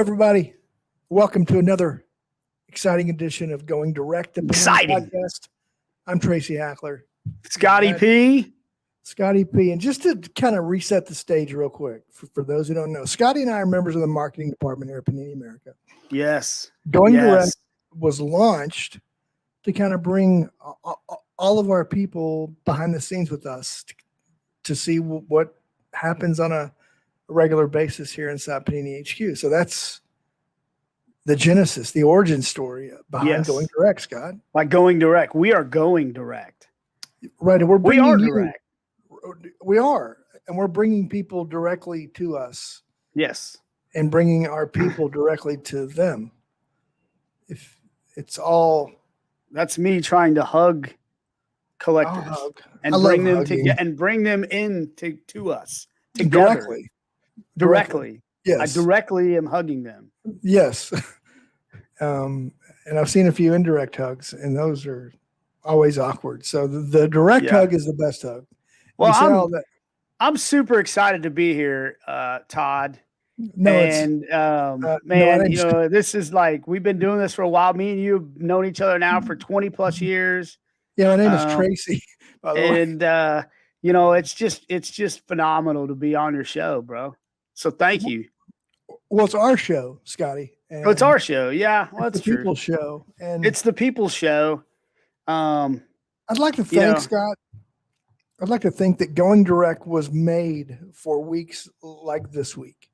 everybody. Welcome to another exciting edition of Going Direct, the Panini Podcast. I'm Tracy Hackler. Scotty P. Scotty P. And just to kind of reset the stage real quick, for those who don't know, Scotty and I are members of the marketing department here at Panini America. Yes. Going Direct was launched to kind of bring all of our people behind the scenes with us to see what happens on a regular basis here inside Panini HQ. So that's the genesis, the origin story behind Going Direct, Scott. Like Going Direct. We are going direct. Right. And we are direct. We are. And we're bringing people directly to us. Yes. And bringing our people directly to them. If it's all. That's me trying to hug collectors and bring them in to us together. Directly. Yes. I directly am hugging them. Yes. And I've seen a few indirect hugs, and those are always awkward. So the direct hug is the best hug. Well, I'm super excited to be here, Todd. Man, this is like, we've been doing this for a while. Me and you have known each other now for 20 plus years. Yeah, my name is Tracy, by the way. And, it's just phenomenal to be on your show, bro. So thank you. Well, it's our show, Scotty. It's our show. Yeah, well, that's the people's show. And it's the people's show. I'd like to think, Scott, I'd like to think that Going Direct was made for weeks like this week.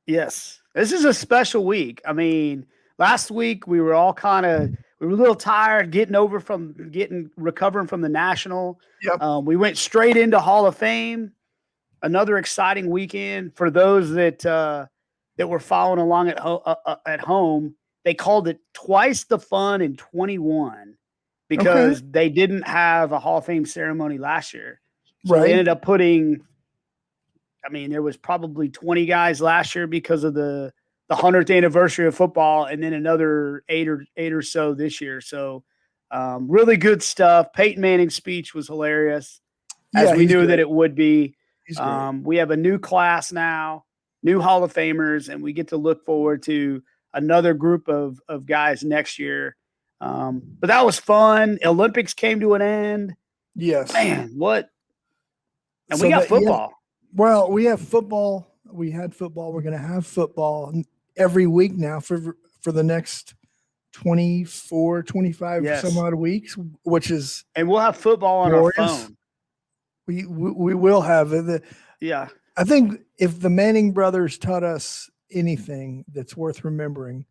Yes. This is a special week. I mean, last week we were all we were a little tired recovering from the National. Yep. We went straight into Hall of Fame. Another exciting weekend for those that were following along at home. They called it twice the fun in 21 because they didn't have a Hall of Fame ceremony last year. So they ended up putting, there was probably 20 guys last year because of the 100th anniversary of football, and then another eight or so this year. So really good stuff. Peyton Manning's speech was hilarious, as we knew that it would be. We have a new class now, new Hall of Famers, and we get to look forward to another group of guys next year. But that was fun. Olympics came to an end. Yes. Man, what? And so we got football. We have football. We had football. We're going to have football every week now for the next 24, 25 some odd weeks, which is. And we'll have football on our phone. We will have it. I think if the Manning brothers taught us anything that's worth remembering,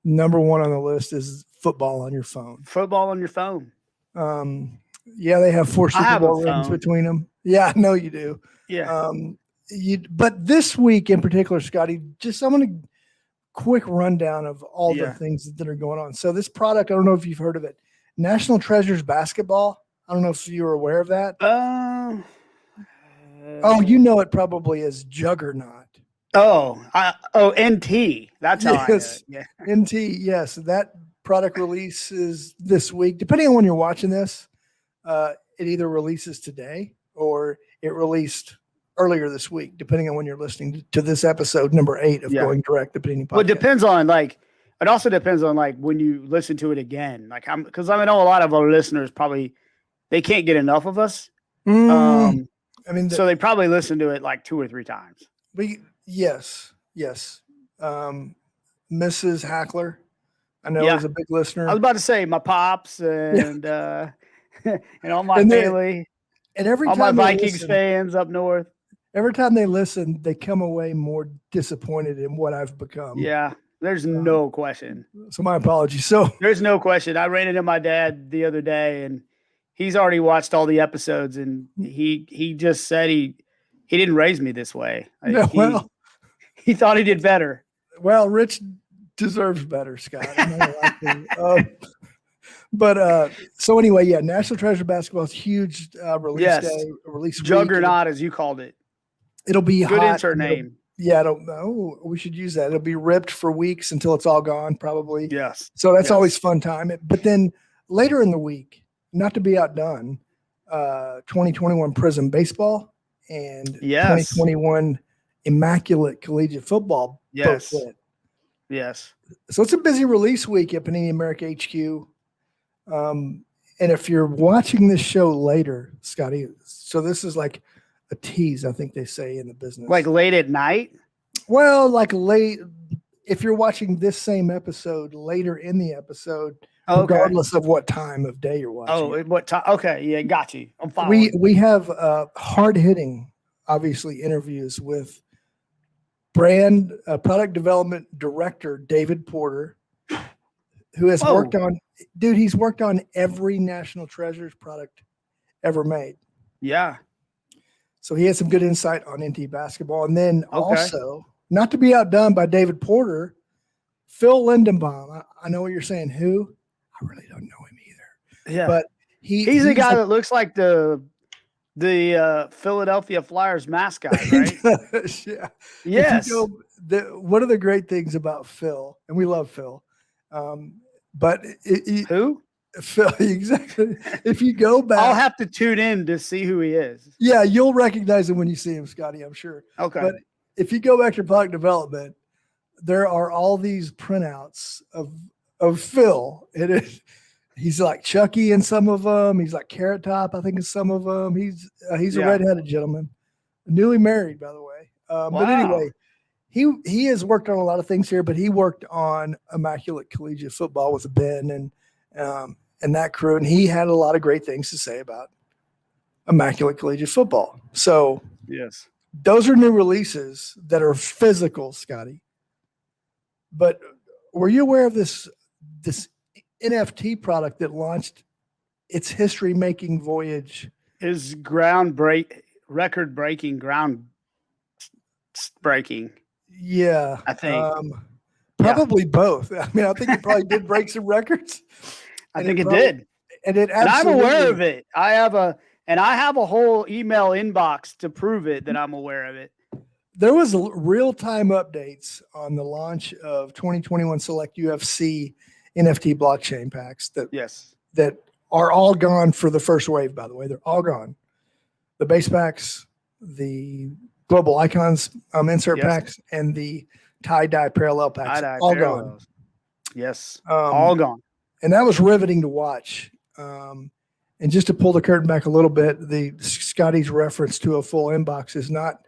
number one on the list is football on your phone. Football on your phone. They have 4 Super Bowl rings between them. Yeah, I know you do. Yeah. But this week in particular, Scotty, I'm going to quick rundown of all the things that are going on. So this product, I don't know if you've heard of it, National Treasures Basketball. I don't know if you were aware of that. You know it probably as Juggernaut. NT. That's how I know it. Yeah. NT, yes. That product release is this week. Depending on when you're watching this, it either releases today or it released earlier this week, depending on when you're listening to this episode number 8 of Going Direct, the Panini Podcast. Well, it also depends on when you listen to it again. Because I know a lot of our listeners probably, they can't get enough of us. So they probably listen to it 2 or 3 times. Yes. Mrs. Hackler, I know is a big listener. I was about to say my pops and and all my family. And every all time my Vikings fans up north. Every time they listen, they come away more disappointed in what I've become. Yeah, there's no question. So my apologies. So there's no question. I ran into my dad the other day, and he's already watched all the episodes, and he just said he didn't raise me this way. He thought he did better. Well, Rich deserves better, Scott. So anyway, National Treasure Basketball is huge release day, release Juggernaut, as you called it. It'll be good hot. Insert name. I don't know. We should use that. It'll be ripped for weeks until it's all gone, probably. Yes. So that's always fun time. But then later in the week, not to be outdone, 2021 Prizm Baseball and 2021 Immaculate Collegiate Football both hit. Yes. So it's a busy release week at Panini America HQ. And if you're watching this show later, Scotty, so this is like a tease, I think they say in the business. Like late at night? Well, like late, if you're watching this same episode later in the episode, regardless of what time of day you're watching. Oh, what time? Okay, yeah, got you. I'm following. We have hard-hitting, obviously, interviews with product development director David Porter, who has worked on, he's worked on every National Treasures product ever made. Yeah. So he had some good insight on NT basketball. And then also, not to be outdone by David Porter, Phil Lindenbaum. I know what you're saying. Who? I really don't know him either. Yeah. But he's the guy that looks like the Philadelphia Flyers mascot, right? Yeah. Yes. One of the great things about Phil, and we love Phil, but who? Phil, exactly. If you go back, I'll have to tune in to see who he is. Yeah, you'll recognize him when you see him, Scotty, I'm sure. Okay. But if you go back to product development, there are all these printouts of Phil. He's like Chucky in some of them. He's like Carrot Top, I think, in some of them. He's a redheaded gentleman, newly married, by the way. But anyway, he has worked on a lot of things here. But he worked on Immaculate Collegiate Football with Ben and that crew, and he had a lot of great things to say about Immaculate Collegiate Football. So yes, those are new releases that are physical, Scotty. But were you aware of this NFT product that launched its history-making voyage? Is record-breaking, ground-breaking. Yeah. I think. Probably both. I mean, I think it probably did break some records. I think it did. And I'm aware of it. I have a whole email inbox to prove it that I'm aware of it. There was real-time updates on the launch of 2021 Select UFC NFT blockchain packs that are all gone for the first wave, by the way. They're all gone. The base packs, the global icons insert packs, and the tie-dye parallel packs, all gone. Yes, all gone. And that was riveting to watch. And just to pull the curtain back a little bit, the Scotty's reference to a full inbox is not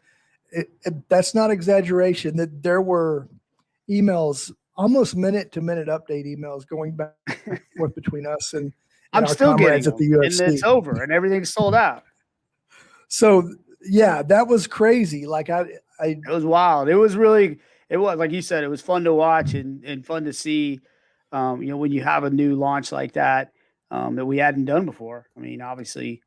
that's not exaggeration. That there were emails, almost minute-to-minute update emails going back and forth between us and I'm our still comrades getting at the UFC. And it's over, and everything's sold out. So yeah, that was crazy. Like it was wild. It was like you said, it was fun to watch and fun to see. When you have a new launch like that we hadn't done before. I mean, obviously,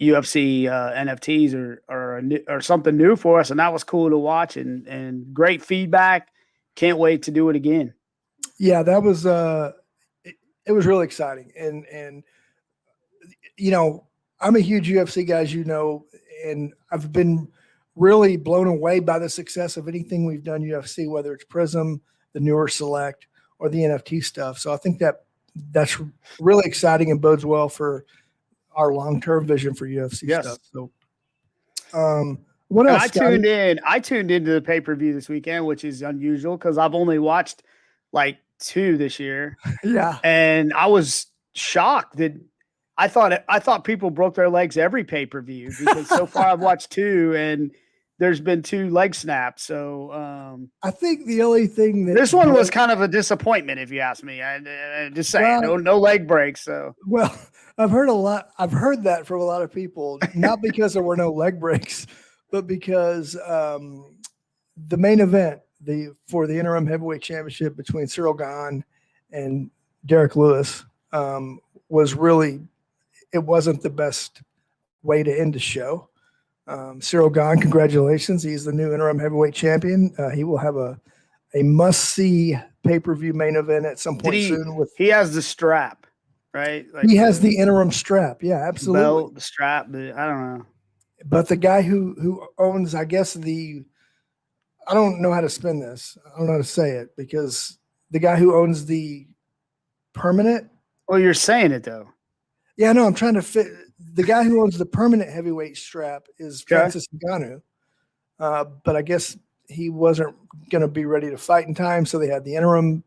UFC NFTs are something new for us, and that was cool to watch and great feedback. Can't wait to do it again. Yeah, that was it was really exciting, and I'm a huge UFC guy, as you know, and I've been really blown away by the success of anything we've done UFC, whether it's Prizm, the newer Select, or the NFT stuff. So I think that's really exciting and bodes well for our long-term vision for UFC stuff. So what else? I tuned into the pay-per-view this weekend, which is unusual because I've only watched like 2 this year. Yeah. And I was shocked that I thought people broke their legs every pay-per-view because so far I've watched 2 and there's been 2 leg snaps. So I think the only thing that this one was kind of a disappointment, if you ask me. I just saying, no leg breaks. So I've heard that from a lot of people, not because there were no leg breaks, but because the main event for the interim heavyweight championship between Cyril Gahn and Derek Lewis it wasn't the best way to end the show. Cyril Gahn, congratulations. He's the new interim heavyweight champion. He will have a must-see pay-per-view main event at some point soon. He has the strap, right? He has the interim strap. Yeah, absolutely. Belt, the strap, but I don't know. But the guy who owns, I guess, I don't know how to spin this. I don't know how to say it because the guy who owns the permanent. Well, you're saying it though. Yeah, no, I'm trying to fit. The guy who owns the permanent heavyweight strap is Francis Ngannou. But I guess he wasn't going to be ready to fight in time, so they had the interim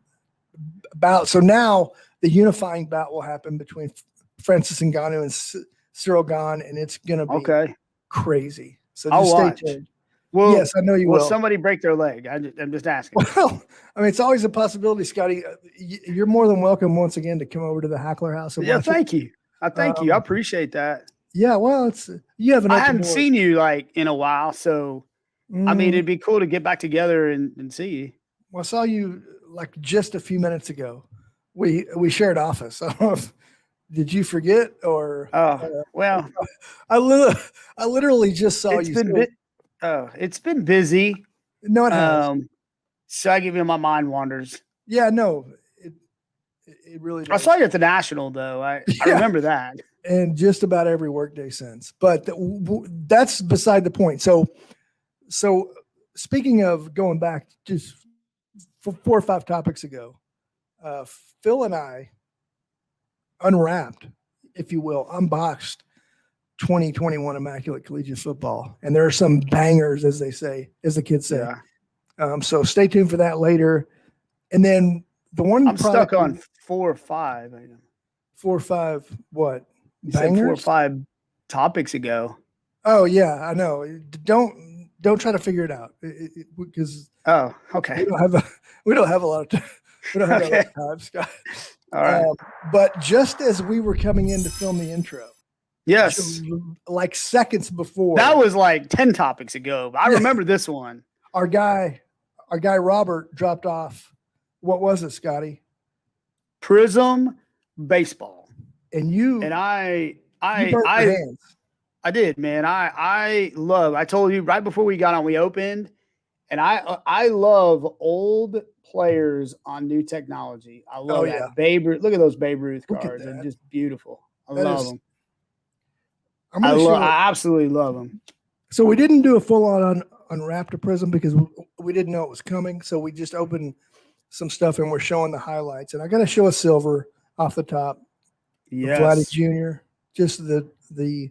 bout. So now the unifying bout will happen between Francis Ngannou and Cyril Gane, and it's going to be crazy. So I'll just watch. stay tuned. Well, yes, I know you will. Will somebody break their leg? I'm just asking. Well, I mean, it's always a possibility, Scotty. You're more than welcome once again to come over to the Hackler house. And watch thank you. I thank you. I appreciate that. Yeah, well, you have an. I hadn't seen you in a while, so I mean, it'd be cool to get back together and see you. Well, I saw you just a few minutes ago. We shared office. I don't know if, did you forget or? Well, I literally just saw you. It's been busy. No, it has. So I give you my mind wanders. Yeah, no, it really does. I saw you at the National, though. I remember that. And just about every workday since. But that's beside the point. So speaking of going back just 4 or 5 topics ago, Phil and I unwrapped, if you will, unboxed 2021 Immaculate Collegiate Football. And there are some bangers, as the kids say. Yeah. So stay tuned for that later. And then the one I'm stuck on 4 or 5. 4 or 5 what? You said 4 or 5 topics ago. Oh yeah, I know. Don't try to figure it out because okay. We don't have a lot of time. We don't have a lot of time, Scott. All right. But just as we were coming in to film the intro, yes, like seconds before, that was like 10 topics ago. I remember this one. Our guy Robert dropped off. What was it, Scotty? Prizm Baseball. And you and I did, man. I told you right before we got on, we opened, and I love old players on new technology. I love that. Yeah. Babe Ruth. Look at those Babe Ruth cards. They're just beautiful. I love them. I absolutely love them. So we didn't do a full-on unwrapped Prizm because we didn't know it was coming. So we just opened some stuff and we're showing the highlights. And I got to show a silver off the top. Yes. Vladdy Jr., just the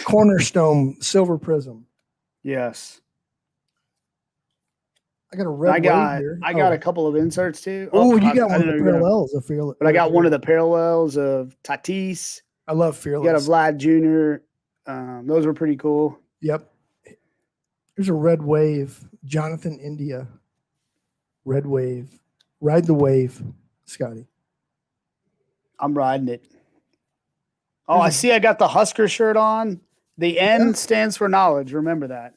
cornerstone silver Prizm. Yes. I got a red. I got a couple of inserts too. Oh, you got one of the parallels. I feel it. But I got one of the parallels of Tatis. I love Fearless. You got a Vlad Jr. Those were pretty cool. Yep. There's a red wave. Jonathan India. Red wave. Ride the wave, Scotty. I'm riding it. Oh, I see. I got the Husker shirt on. The N stands for knowledge. Remember that.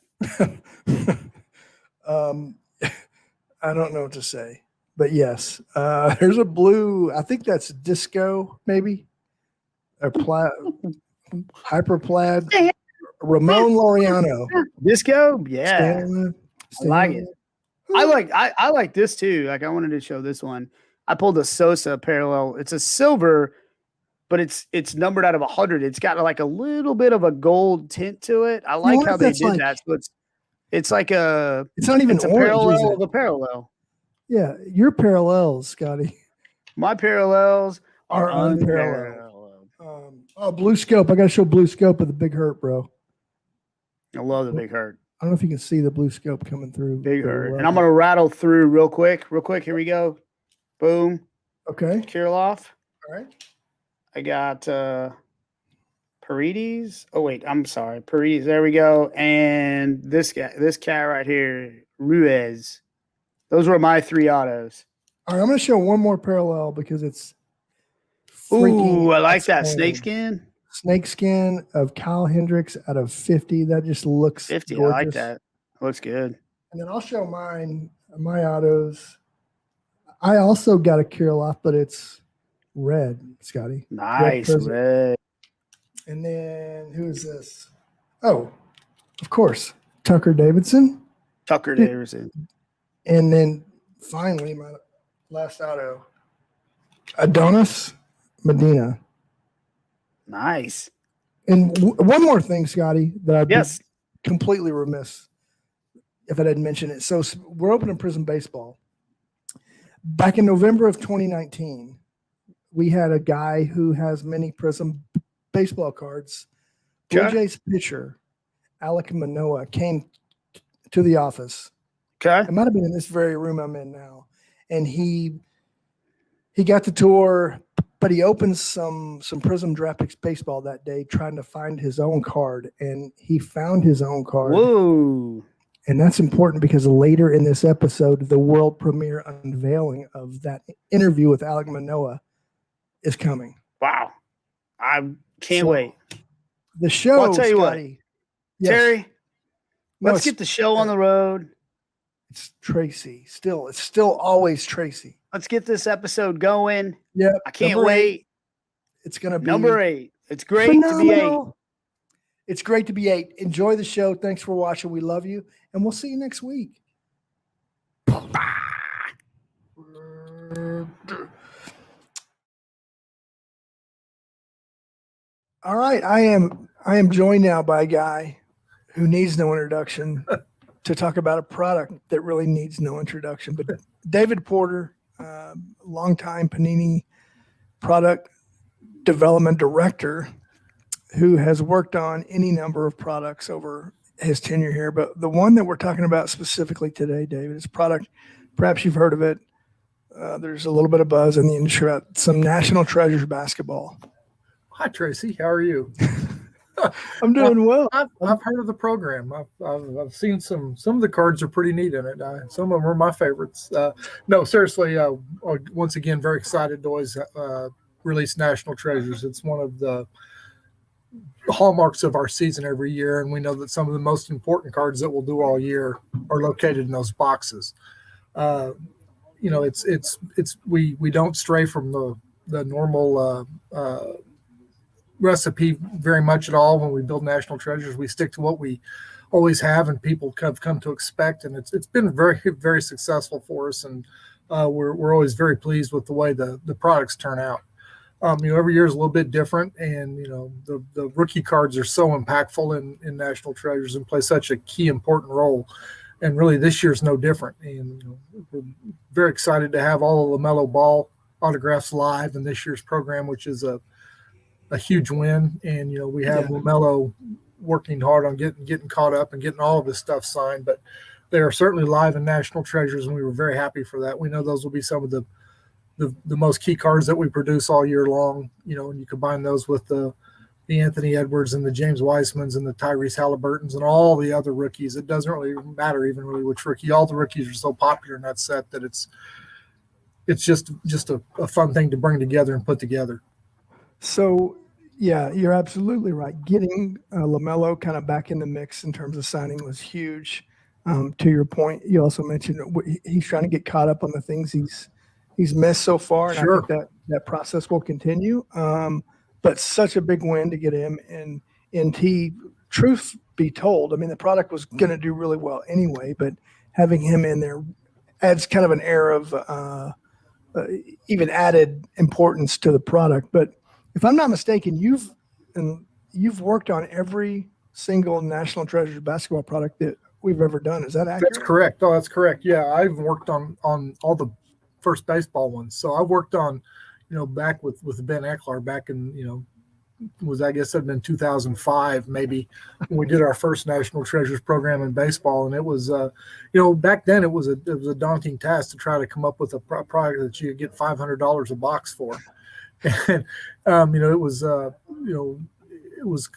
I don't know what to say, but yes, there's a blue. I think that's disco, maybe, or plaid, hyper plaid. Ramon Laureano. Disco, yeah, I like it. I like this too. Like I wanted to show this one. I pulled a Sosa parallel. It's a silver, but it's numbered out of 100. It's got like a little bit of a gold tint to it. I like how they did that. So it's like it's not even a parallel of a parallel. Yeah, your parallels, Scotty. My parallels are unparalleled. Blue scope. I got to show blue scope of the Big Hurt, bro. I love the Big Hurt. I don't know if you can see the blue scope coming through. Big Hurt. And I'm going to rattle through real quick. Here we go. Boom. Okay. Kirilloff. All right. I got Paredes. Oh, wait. I'm sorry. Paredes. There we go. And this cat right here, Ruiz. Those were my 3 autos. All right. I'm going to show one more parallel because it's Ooh, I like that. Snakeskin. Snakeskin of Kyle Hendricks out of 50. That just looks 50. gorgeous. I like that. Looks good. And then I'll show my autos. I also got a Kirilloff, but it's red, Scotty. Nice, red. And then who is this? Oh, of course, Tucker Davidson. And then finally, my last auto, Adonis Medina. Nice. And one more thing, Scotty, that I'd be completely remiss if I didn't mention it. So we're opening Prizm Baseball. Back in November of 2019, we had a guy who has many Prizm baseball cards. Blue Jays pitcher, Alek Monoah, came to the office Okay. It might have been in this very room I'm in now. And he got the tour, but he opened some Prizm Draft Baseball that day trying to find his own card, and he found his own card. Whoa. And that's important because later in this episode, the world premiere unveiling of that interview with Alek Monoah is coming. Wow. I can't wait. The show, Well, I'll tell you Scotty. what, Terry, No, let's get the show on the road. It's Tracy. It's still always Tracy. Let's get this episode going. Yeah. I can't wait. It's going to be number 8. It's great to be 8. It's great to be 8. Enjoy the show. Thanks for watching. We love you. And we'll see you next week. All right. I am joined now by a guy who needs no introduction to talk about a product that really needs no introduction. But David Porter, longtime Panini product development director, who has worked on any number of products over his tenure here. But the one that we're talking about specifically today, David, is a product, perhaps you've heard of it. There's a little bit of buzz in the industry about some National Treasures basketball. Hi, Tracy. How are you? I'm doing well. I've heard of the program. I've seen some of the cards are pretty neat in it. Some of them are my favorites. No, seriously, once again, very excited to always release National Treasures. It's one of the hallmarks of our season every year, and we know that some of the most important cards that we'll do all year are located in those boxes. We don't stray from the normal recipe very much at all. When we build National Treasures, we stick to what we always have and people have come to expect, and it's been very, very successful for us, and we're always very pleased with the way the products turn out. Every year is a little bit different, and the rookie cards are so impactful in National Treasures and play such a key important role, and really this year's no different. And we're very excited to have all the LaMelo Ball autographs live in this year's program, which is a huge win. And we have LaMelo working hard on getting caught up and getting all of his stuff signed, but they are certainly live in National Treasures, and we were very happy for that. We know those will be some of the most key cards that we produce all year long, and you combine those with the Anthony Edwards and the James Wisemans and the Tyrese Halliburtons and all the other rookies. It doesn't really matter even really which rookie. All the rookies are so popular in that set that it's just a fun thing to bring together and put together. So, yeah, you're absolutely right. Getting LaMelo kind of back in the mix in terms of signing was huge. To your point, you also mentioned he's trying to get caught up on the things he's missed so far, and Sure. I think that process will continue. But such a big win to get him, and truth be told, I mean, the product was going to do really well anyway, but having him in there adds kind of an air of even added importance to the product. But if I'm not mistaken, you've worked on every single National Treasures basketball product that we've ever done. Is that accurate? That's correct. Oh, that's correct. Yeah, I've worked on all the first baseball ones. So I worked on, back with Ben Hackler back in, I guess that'd been 2005 maybe, when we did our first National Treasures program in baseball. And it was, back then it was a daunting task to try to come up with a product that you could get $500 a box for. And it was a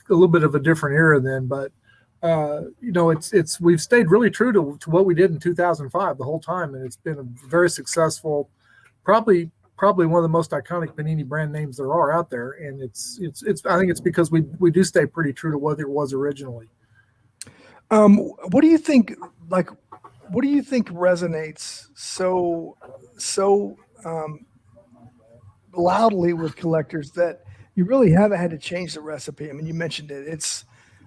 little bit of a different era then, but we've stayed really true to what we did in 2005 the whole time, and it's been a very successful, probably one of the most iconic Panini brand names there are out there. And it's I think it's because we do stay pretty true to what it was originally. What do you think? What do you think resonates so loudly with collectors that you really haven't had to change the recipe? I mean, you mentioned it.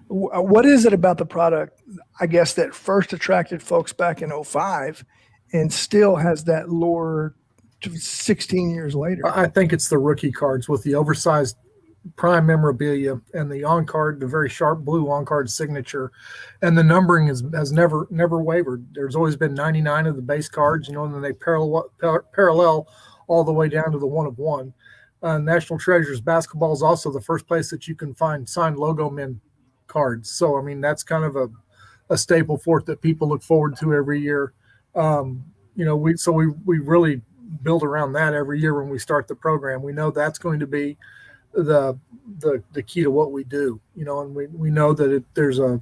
What is it about the product, I guess, that first attracted folks back in 2005 and still has that lure 16 years later? I think it's the rookie cards with the oversized prime memorabilia and the on-card, the very sharp blue on-card signature, and the numbering has never wavered. There's always been 99 of the base cards, and then they parallel all the way down to the 1 of 1. National Treasures basketball is also the first place that you can find signed logo men cards. So, I mean, that's kind of a staple for it that people look forward to every year. we really build around that every year when we start the program. We know that's going to be the key to what we do, and we know that there's a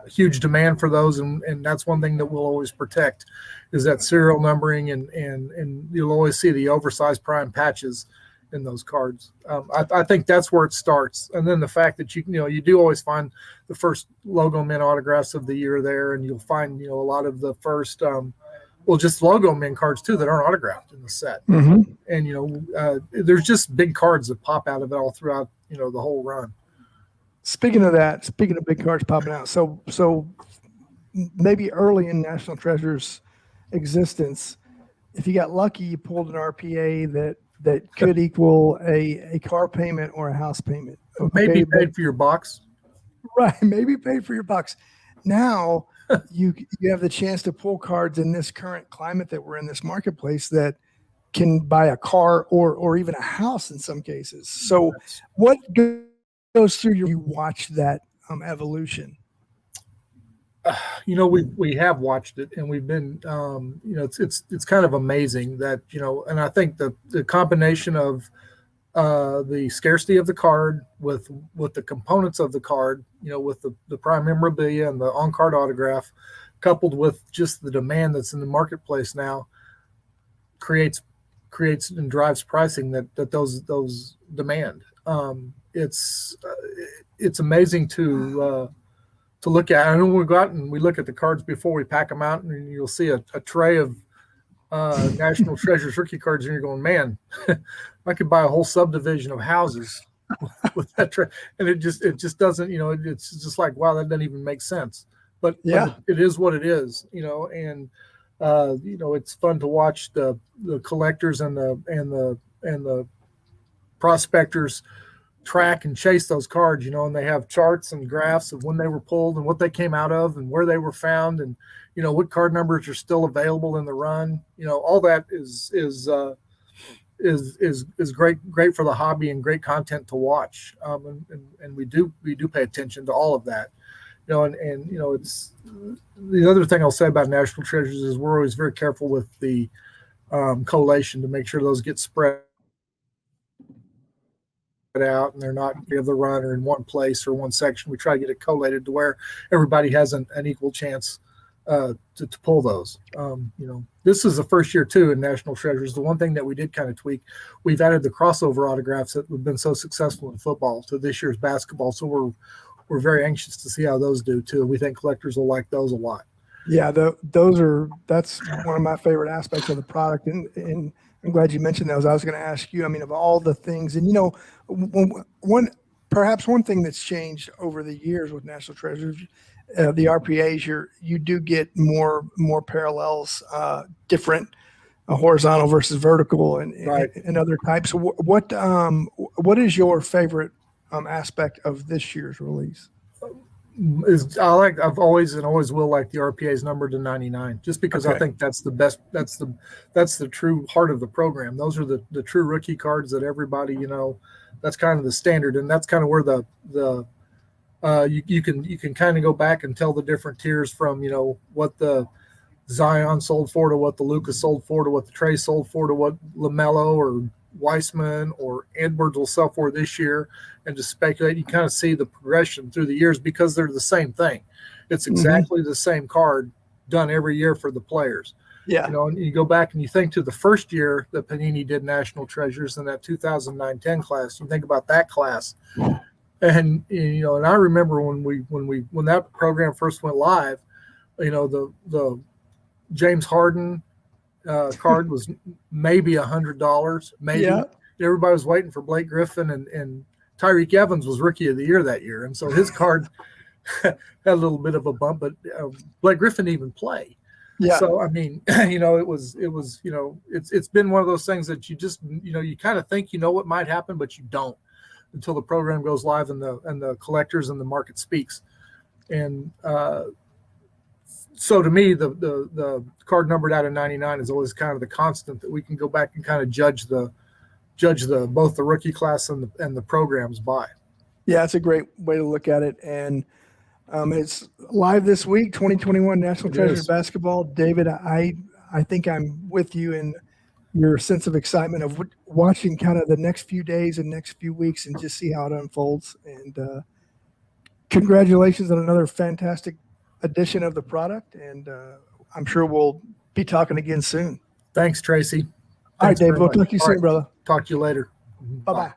huge demand for those, and that's one thing that we'll always protect is that serial numbering, and you'll always see the oversized prime patches in those cards. I think that's where it starts, and then the fact that you do always find the first logo mint autographs of the year there, and you'll find a lot of the first just logo mint cards too that aren't autographed in the set. Mm-hmm. And there's just big cards that pop out of it all throughout the whole run. Speaking of big cards popping out, so maybe early in National Treasure's existence, if you got lucky, you pulled an RPA that could equal a car payment or a house payment. Okay? Maybe paid for your box. Right, maybe paid for your box. Now you have the chance to pull cards in this current climate that we're in, this marketplace, that can buy a car or even a house in some cases. So what goes through you watch that evolution? We have watched it, and we've been it's kind of amazing that and I think the combination of the scarcity of the card with the components of the card, with the prime memorabilia and the on-card autograph, coupled with just the demand that's in the marketplace now, creates and drives pricing that those demand. It's amazing to look at. I know we go out and we look at the cards before we pack them out, and you'll see a tray of National Treasures rookie cards, and you're going, man, I could buy a whole subdivision of houses with that tray. And it just doesn't, it's just like, wow, that doesn't even make sense. But it is what it is, and it's fun to watch the collectors and the prospectors track and chase those cards, and they have charts and graphs of when they were pulled and what they came out of and where they were found, and what card numbers are still available in the run. All that is great for the hobby and great content to watch. And we do pay attention to all of that. It's the other thing I'll say about National Treasures is we're always very careful with the collation to make sure those get spread out and they're not the runner in one place or one section. We try to get it collated to where everybody has an equal chance to pull those. This is the first year too in National Treasures. The one thing that we did kind of tweak, we've added the crossover autographs that have been so successful in football to this year's basketball. So we're very anxious to see how those do too. We think collectors will like those a lot. Yeah, that's one of my favorite aspects of the product, and I'm glad you mentioned those. I was going to ask you, of all the things, and perhaps one thing that's changed over the years with National Treasures, the RPAs, you do get more parallels, different horizontal versus vertical, and other types. What is your favorite aspect of this year's release? I've always and always will like the RPA's numbered to 99, just because I think that's the best. That's the true heart of the program. Those are the true rookie cards that everybody, that's kind of the standard, and that's kind of where you can kind of go back and tell the different tiers from what the Zion sold for to what the Lucas sold for to what the Trey sold for to what LaMelo or Weissman or Edwards will sell for this year, and just speculate. You kind of see the progression through the years because they're the same thing. It's exactly the same card done every year for the players. Yeah. And you go back and you think to the first year that Panini did National Treasures in that 2009-10 class, you think about that class. And, and I remember when that program first went live, the James Harden card was maybe $100, maybe. Yeah. Everybody was waiting for Blake Griffin, and Tyreek Evans was Rookie of the Year that year, and so his card had a little bit of a bump. But Blake Griffin didn't even play. Yeah. So it's been one of those things that you just you kind of think what might happen, but you don't until the program goes live and the collectors and the market speaks. And so to me, the card numbered out of 99 is always kind of the constant that we can go back and kind of judge both the rookie class and the programs by. Yeah, it's a great way to look at it. And It's live this week, 2021 National It Treasures is. Basketball. David, I think I'm with you in your sense of excitement of watching kind of the next few days and next few weeks and just see how it unfolds. And congratulations on another fantastic edition of the product. And I'm sure we'll be talking again soon. Thanks, Tracy. All right, Thanks David, very we'll much. talk to you All soon, right. brother. Talk to you later. Bye-bye.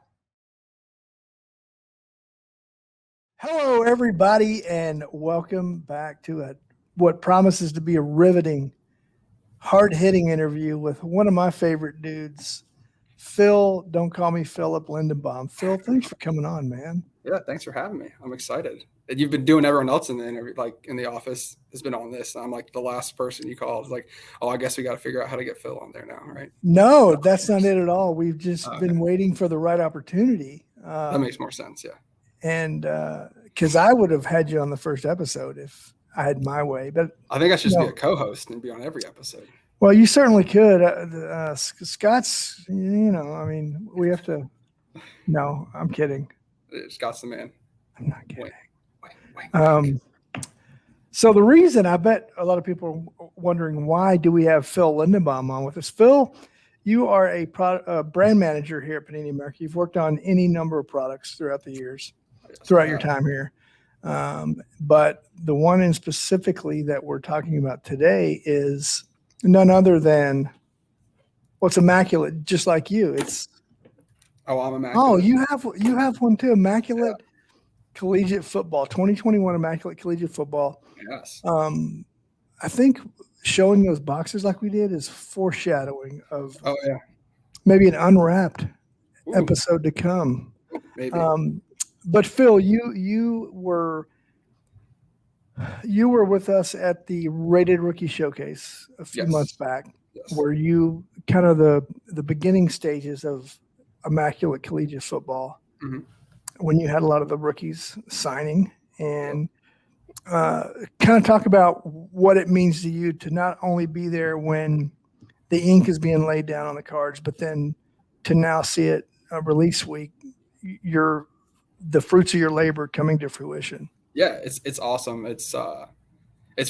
Hello, everybody, and welcome back to what promises to be a riveting, hard-hitting interview with one of my favorite dudes, Phil. Don't call me Philip Lindenbaum. Phil, thanks for coming on, man. Yeah, thanks for having me. I'm excited. And you've been doing everyone else in the interview, like in the office, has been on this. I'm like the last person you called. It's like, oh, I guess we got to figure out how to get Phil on there now, right? No, that's not it at all. We've just been waiting for the right opportunity. That makes more sense, yeah. And because I would have had you on the first episode if I had my way, but I think I should just No. be a co-host and be on every episode. well, you certainly could. Scott's, I mean, we have to. No, I'm kidding. Scott's the man. I'm not kidding. Wait. So the reason I bet a lot of people are wondering why do we have Phil Lindenbaum on with us? Phil, you are a brand manager here at Panini America. You've worked on any number of products throughout the years, throughout your time here. But the one in specifically that we're talking about today is none other than what's Immaculate, just like you. It's I'm Immaculate. oh, you have one too, Immaculate Collegiate Football, 2021 Immaculate Collegiate Football. Yes. I think showing those boxes like we did is foreshadowing of maybe an unwrapped episode to come. Maybe. But Phil, you were with us at the Rated Rookie Showcase a few months back, where you kind of the beginning stages of Immaculate Collegiate Football, when you had a lot of the rookies signing, and kind of talk about what it means to you to not only be there when the ink is being laid down on the cards, but then to now see it release week, the fruits of your labor coming to fruition. Yeah, it's awesome. It's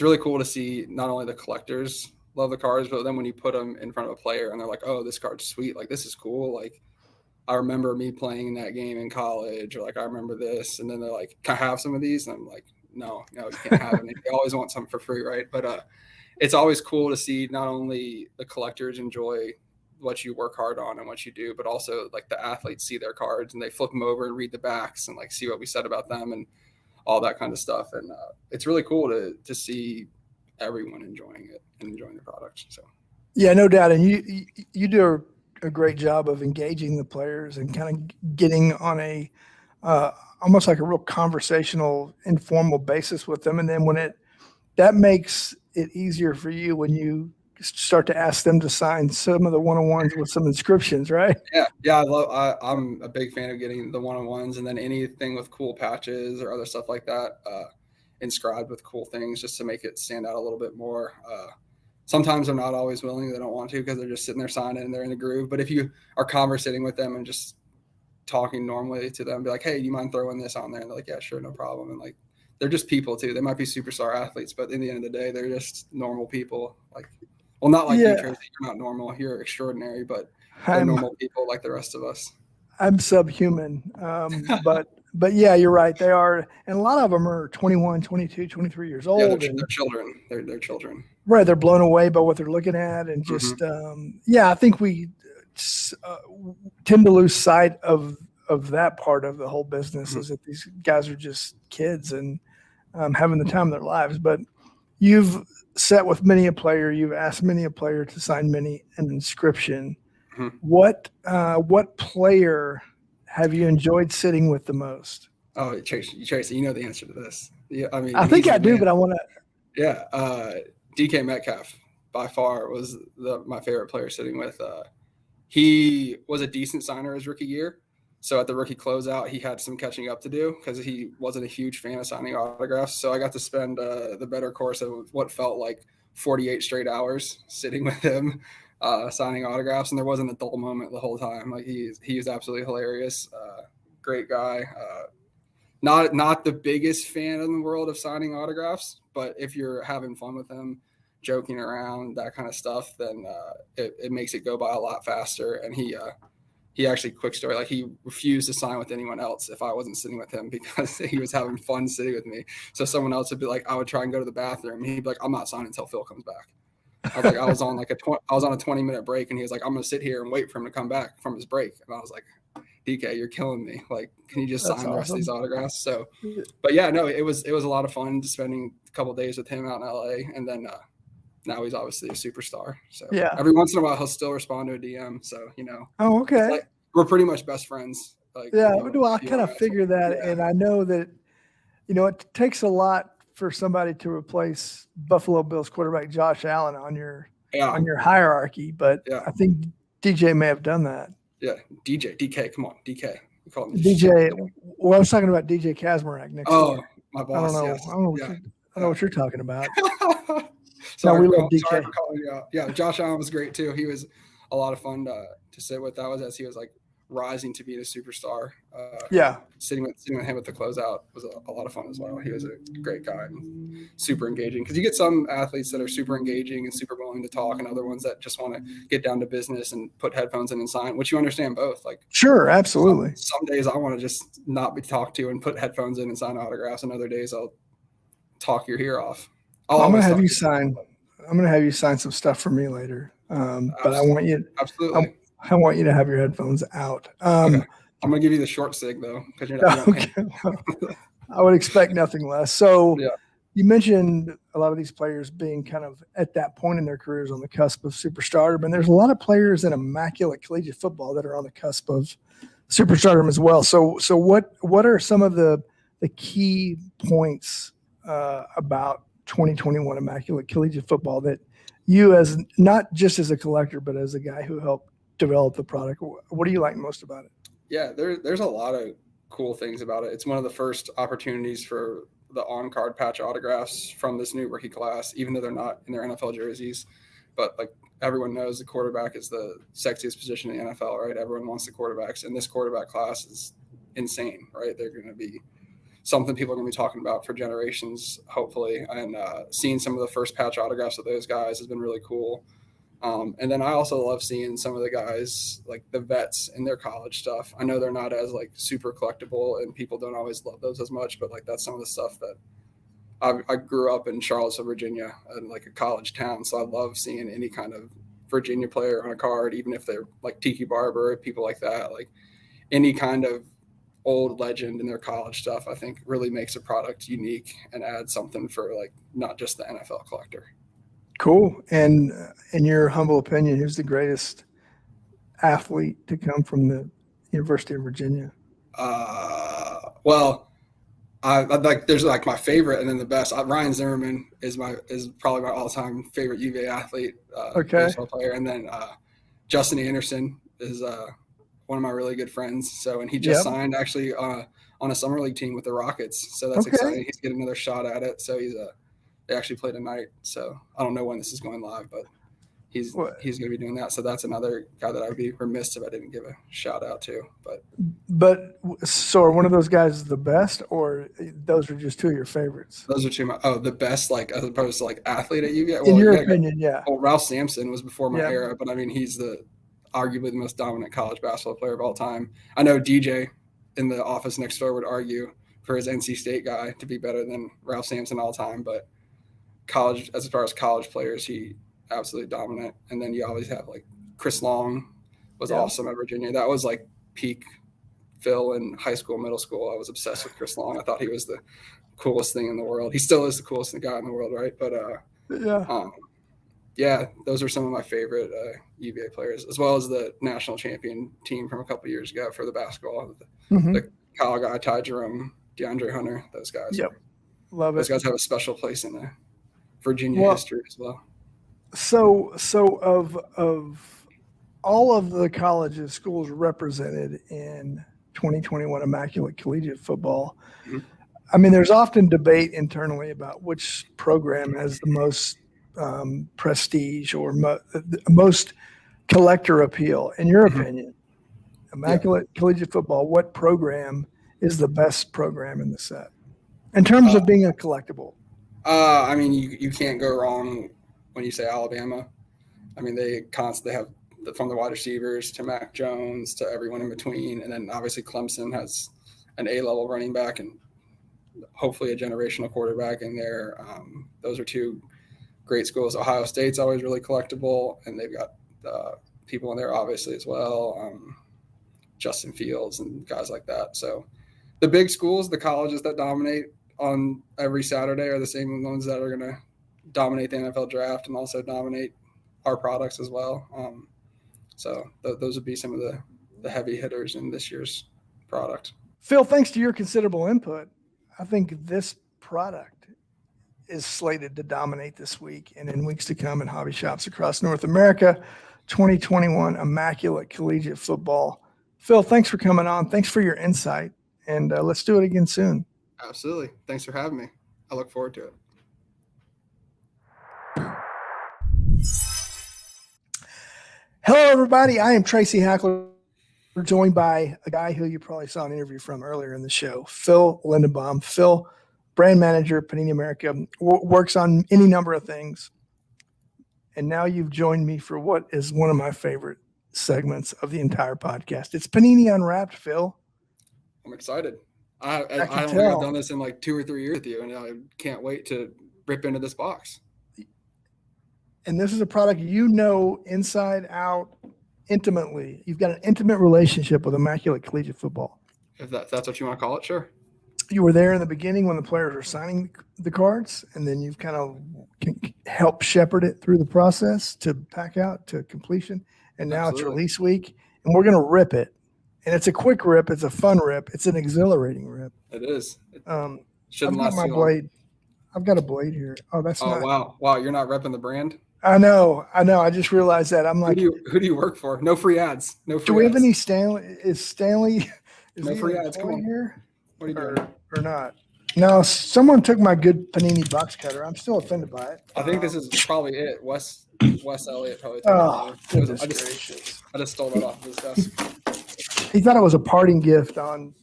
really cool to see not only the collectors love the cards, but then when you put them in front of a player and they're like, oh, this card's sweet. Like, this is cool. Like, I remember me playing in that game in college, or like, I remember this. And then they're like, can I have some of these? And I'm like, no, you can't have any. You always want something for free, right? But it's always cool to see not only the collectors enjoy what you work hard on and what you do, but also like the athletes see their cards and they flip them over and read the backs and like see what we said about them and all that kind of stuff. And it's really cool to see everyone enjoying it and enjoying the product. So yeah, no doubt. And you do a great job of engaging the players and kind of getting on a almost like a real conversational, informal basis with them. And then that makes it easier for you when you start to ask them to sign some of the one-on-ones with some inscriptions, right? Yeah. I'm a big fan of getting the one-on-ones, and then anything with cool patches or other stuff like that, inscribed with cool things just to make it stand out a little bit more. Sometimes they're not always willing. They don't want to because they're just sitting there signing and they're in the groove. But if you are conversating with them and just talking normally to them, be like, hey, do you mind throwing this on there? And they're like, yeah, sure, no problem. And like, they're just people too. They might be superstar athletes, but in the end of the day, they're just normal people. Like, well, not like you, Tracy. You're not normal. You're extraordinary, but they're normal people like the rest of us. I'm subhuman. But yeah, you're right. They are. And a lot of them are 21, 22, 23 years old. Yeah, they're children. They're children. Right. They're blown away by what they're looking at. And just, I think we tend to lose sight of that part of the whole business is that these guys are just kids and having the time of their lives. But you've sat with many a player. You've asked many a player to sign an inscription. What player have you enjoyed sitting with the most? Oh, Tracy, you know the answer to this. Yeah, I mean, I think I do, but I want to. Yeah, DK Metcalf by far was my favorite player sitting with. He was a decent signer his rookie year. So at the rookie closeout, he had some catching up to do because he wasn't a huge fan of signing autographs. So I got to spend the better course of what felt like 48 straight hours sitting with him, signing autographs. And there wasn't a dull moment the whole time. Like he is absolutely hilarious. Great guy. not the biggest fan in the world of signing autographs, but if you're having fun with him, joking around, that kind of stuff, then it makes it go by a lot faster. And he actually, quick story, like he refused to sign with anyone else if I wasn't sitting with him because he was having fun sitting with me. So someone else would be like, I would try and go to the bathroom, and he'd be like, I'm not signing until Phil comes back. I was like, I was on a 20-minute break, and he was like, I'm gonna sit here and wait for him to come back from his break. And I was like, DK, you're killing me. Like, can you just sign the rest of these autographs? So, but yeah, no, it was a lot of fun spending a couple of days with him out in LA, and then now he's obviously a superstar. So yeah, every once in a while he'll still respond to a DM. So Oh, okay. Like, we're pretty much best friends. Like, yeah, I kind of figure that, yeah. And I know that it takes a lot for somebody to replace Buffalo Bills quarterback Josh Allen on your hierarchy, but I think DJ may have done that. Yeah, DK, come on, DK. We call him DJ. Well, I was talking about DJ Kazmarek next door. My boss. I don't know. Yes. I know what you're talking about. Sorry, we love DK. Sorry for calling you out. Yeah, Josh Allen was great too. He was a lot of fun to sit with. That was as he was like rising to being a superstar. Sitting with him at the closeout was a lot of fun as well. He was a great guy and super engaging, because you get some athletes that are super engaging and super willing to talk, and other ones that just want to get down to business and put headphones in and sign, which you understand both. Like, sure, absolutely. Some days I want to just not be talked to and put headphones in and sign autographs, and other days I'll talk your ear off. I'm going to have you sign. I'm going to have you sign some stuff for me later. But I want you. Absolutely. I want you to have your headphones out. Okay. I'm going to give you the short sig though, because you're not. Okay. I would expect nothing less. So you mentioned a lot of these players being kind of at that point in their careers on the cusp of superstardom, and there's a lot of players in Immaculate Collegiate Football that are on the cusp of superstardom as well. So what are some of the key points about 2021 Immaculate Collegiate Football that you, as not just as a collector, but as a guy who helped develop the product, what do you like most about it? Yeah, there's a lot of cool things about it. It's one of the first opportunities for the on-card patch autographs from this new rookie class, even though they're not in their NFL jerseys. But like everyone knows, the quarterback is the sexiest position in the NFL, right? Everyone wants the quarterbacks, and this quarterback class is insane, right? They're going to be something people are going to be talking about for generations, hopefully. And seeing some of the first patch autographs of those guys has been really cool. And then I also love seeing some of the guys, like the vets in their college stuff. I know they're not as like super collectible, and people don't always love those as much, but like that's some of the stuff that I grew up in Charlottesville, Virginia, in like a college town. So I love seeing any kind of Virginia player on a card, even if they're like Tiki Barber, people like that, like any kind of old legend in their college stuff, I think really makes a product unique and adds something for like not just the NFL collector. Cool. And in your humble opinion, who's the greatest athlete to come from the University of Virginia? Well, I like there's like my favorite and then the best. Ryan Zimmerman is probably my all-time favorite UVA athlete, baseball player, and then Justin Anderson is one of my really good friends. So, and he just signed actually on a summer league team with the Rockets. So that's exciting. He's getting another shot at it. So they actually play tonight. So I don't know when this is going live, but he's going to be doing that. So that's another guy that I would be remiss if I didn't give a shout out to. But so are one of those guys the best, or those are just two of your favorites? Those are two of the best, like as opposed to like athlete at UVA. In your opinion, yeah. Well, Ralph Sampson was before my era, but I mean he's arguably the most dominant college basketball player of all time. I know DJ in the office next door would argue for his NC State guy to be better than Ralph Sampson all time, but college, as far as college players, he absolutely dominant. And then you always have like Chris Long was awesome at Virginia. That was like peak Phil in high school, middle school. I was obsessed with Chris Long. I thought he was the coolest thing in the world. He still is the coolest guy in the world, right? But those are some of my favorite UVA players, as well as the national champion team from a couple of years ago for the basketball. The Kyle guy, Ty Jerome, DeAndre Hunter, those guys. Yep. Love it. Those guys have a special place in the Virginia history as well. So of all of the colleges, schools represented in 2021 Immaculate Collegiate Football, I mean, there's often debate internally about which program has the most prestige or most collector appeal. In your opinion, Immaculate Collegiate Football, what program is the best program in the set in terms of being a collectible? I mean, you can't go wrong when you say Alabama. I mean, they constantly have from the wide receivers to Mac Jones to everyone in between. And then obviously Clemson has an A-level running back and hopefully a generational quarterback in there. Those are two great schools. Ohio State's always really collectible, and they've got people in there obviously as well, Justin Fields and guys like that. So the big schools, the colleges that dominate on every Saturday are the same ones that are going to dominate the NFL draft and also dominate our products as well. So those would be some of the heavy hitters in this year's product. Phil, thanks to your considerable input, I think this product is slated to dominate this week and in weeks to come in hobby shops across North America. 2021 Immaculate Collegiate Football. Phil, thanks for coming on. Thanks for your insight, and let's do it again soon. Absolutely. Thanks for having me. I look forward to it. Hello, everybody. I am Tracy Hackler. We're joined by a guy who you probably saw an interview from earlier in the show, Phil Lindenbaum. Phil, brand manager, Panini America, works on any number of things. And now you've joined me for what is one of my favorite segments of the entire podcast. It's Panini Unwrapped, Phil. I'm excited. I don't think I've done this in like 2 or 3 years with you, and I can't wait to rip into this box. And this is a product you know inside out intimately. You've got an intimate relationship with Immaculate Collegiate Football. If that's what you want to call it, sure. You were there in the beginning when the players were signing the cards, and then you've kind of helped shepherd it through the process to pack out to completion. And now It's release week, and we're going to rip it. And it's a quick rip. It's a fun rip. It's an exhilarating rip. It is. I've got my blade. I've got a blade here. Oh, that's not. Wow. You're not repping the brand? I know. I just realized that. I'm like, who do you work for? No free ads. Do we have any Stanley? Is Stanley? No free ads. Come on here. What are you doing? Or not? No, someone took my good Panini box cutter. I'm still offended by it. I think this is probably it. Wes Elliott probably took it. I just stole that off his desk. He thought it was a parting gift on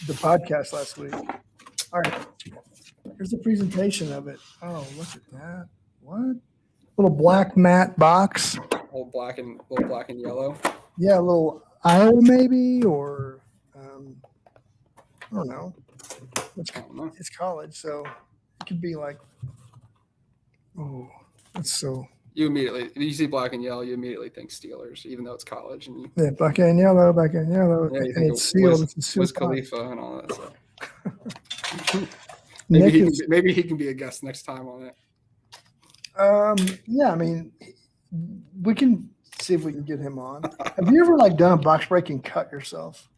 the podcast last week. All right. Here's the presentation of it. Oh, look at that. What? Little black matte box. Little black and yellow. Yeah, a little Iowa maybe, or I don't know. It's college, so it could be like, oh, that's so. If you see black and yellow, you immediately think Steelers, even though it's college. And black and yellow, yeah, and it's sealed. Wiz Khalifa and all that stuff. maybe he can be a guest next time on it. Yeah, I mean, we can see if we can get him on. Have you ever done a box break and cut yourself?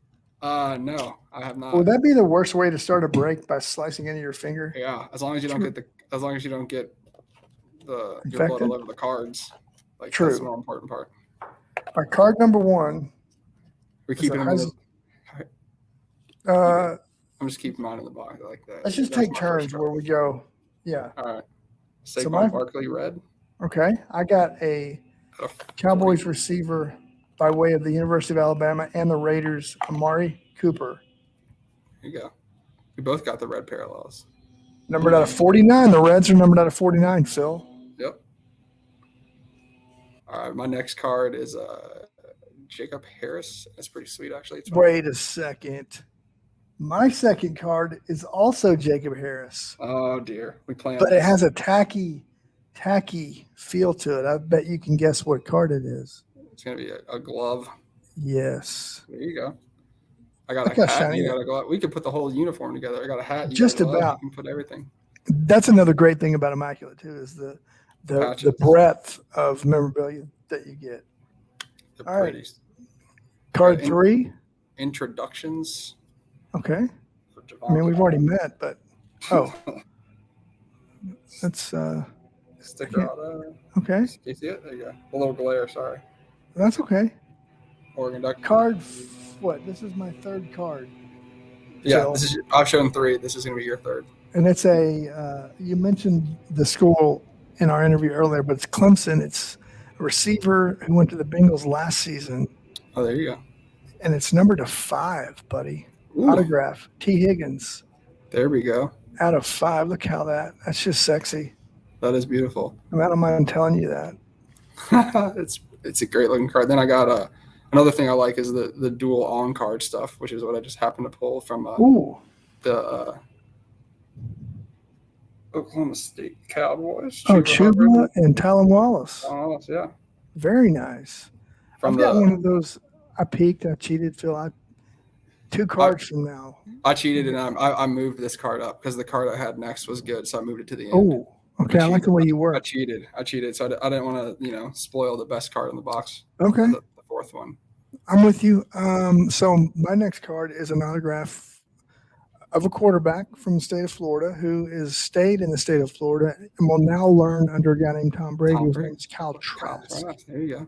No, I have not. Would that be the worst way to start a break, by slicing into your finger? Yeah, as long as you don't get your blood all over the cards. True. That's the more important part. Our card number one. We're keeping them I'm just keeping mine in the box like that. Let's just take turns where we go. Yeah. All right. Saquon Barkley red. Okay. I got a Cowboys receiver by way of the University of Alabama and the Raiders, Amari Cooper. There you go. We both got the red parallels. Numbered out of 49. The Reds are numbered out of 49, Phil. Yep. All right. My next card is Jacob Harris. That's pretty sweet, actually. Wait a second. My second card is also Jacob Harris. Oh, dear. We planned. But it has a tacky feel to it. I bet you can guess what card it is. It's going to be a glove. Yes. There you go. I got a hat. You got a glove. We could put the whole uniform together. I got a hat. Just about. You can put everything. That's another great thing about Immaculate, too, is the breadth of memorabilia that you get. All right. Card 3. Introductions. Okay. I mean, we've already met, but that's sticker auto. Okay. Can you see it? There you go. A little glare. Sorry. That's okay. Oregon Duck. Card. What? This is my third card. Yeah, I've shown 3. This is going to be your third. And it's you mentioned the school in our interview earlier, but it's Clemson. It's a receiver who went to the Bengals last season. Oh, there you go. And it's numbered to 5, buddy. Ooh, autograph. T. Higgins there we go. out of 5. Look how that's just sexy. That is beautiful. I don't mind telling you that. It's a great looking card. Then I got another thing I like is the dual on card stuff, which is what I just happened to pull from the Oklahoma State Cowboys. Chuba and Talon Wallace. Yeah. Very nice. From I've got one of those. I peeked. I cheated, Phil. 2 cards from now. I cheated and I moved this card up because the card I had next was good, so I moved it to the end. Oh, okay. I like the way you work. I cheated, so I didn't want to spoil the best card in the box. Okay. The 4th one. I'm with you. So my next card is an autograph of a quarterback from the state of Florida who is stayed in the state of Florida and will now learn under a guy named Tom Brady. His name is Kyle Trask. There you go.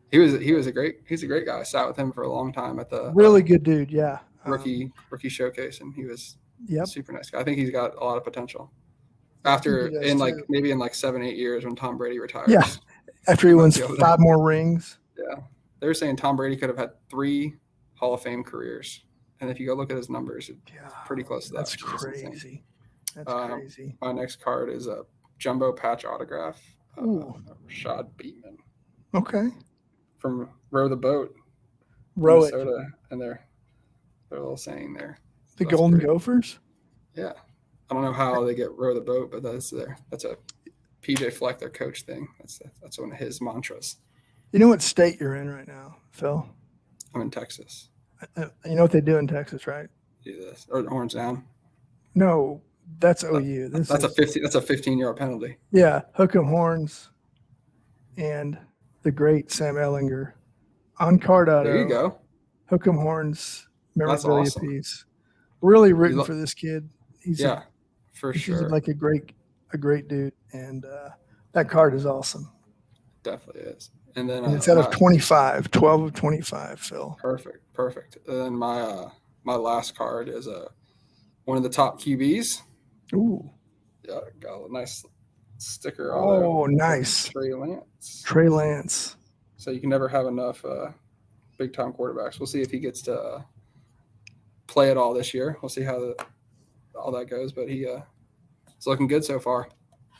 He's a great guy. I sat with him for a long time at the really good dude. Yeah. Rookie showcase, and he was a super nice guy. I think he's got a lot of potential. After maybe in 7-8 years when Tom Brady retires. Yeah. After he wins 5 more rings. Yeah. They were saying Tom Brady could have had 3 Hall of Fame careers. And if you go look at his numbers, it's pretty close to that. That's crazy. That's crazy. My next card is a jumbo patch autograph of Rashad Bateman. Okay. From Row the Boat. Row Minnesota, it. And their little saying there. The Golden Gophers? Yeah. I don't know how they get Row the Boat, but that's a PJ Fleck, their coach thing. That's one of his mantras. You know what state you're in right now, Phil? I'm in Texas. You know what they do in Texas, right? Do this or horns down. No, that's OU. That's a 15-yard penalty. Yeah, hook 'em horns, and the great Sam Ellinger on card auto. There you go. Hook 'em horns memorabilia awesome. piece. Really rooting for this kid. He's for he's sure. like a great dude, and that card is awesome. Definitely is. And then it's out of 25, 12 of 25, Phil. Perfect. And then my last card is one of the top QBs. Ooh. Yeah, got a nice sticker on there. Oh, nice. Trey Lance. So you can never have enough big time quarterbacks. We'll see if he gets to play it all this year. We'll see how all that goes, but he is looking good so far.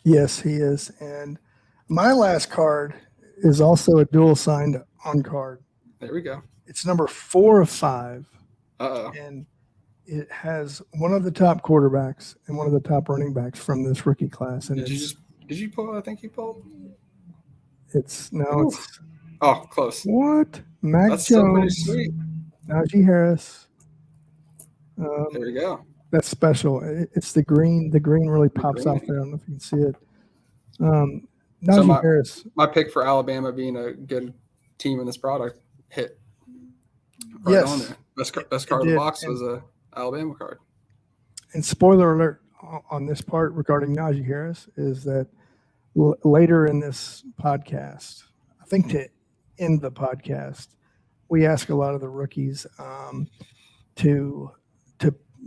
Yes, he is. And my last card is also a dual signed on card. There we go. It's number 4 of 5. Uh-oh. And it has one of the top quarterbacks and one of the top running backs from this rookie class. And did you pull? I think you pulled. It's close. What? Mac That's Jones, so sweet. Najee Harris. There you go. That's special. It's the green. The green really pops off there. I don't know if you can see it. Najee Harris. My pick for Alabama being a good team in this product hit. On there. Best card of the box was a Alabama card. And spoiler alert on this part regarding Najee Harris is that later in this podcast, I think to end the podcast, we ask a lot of the rookies to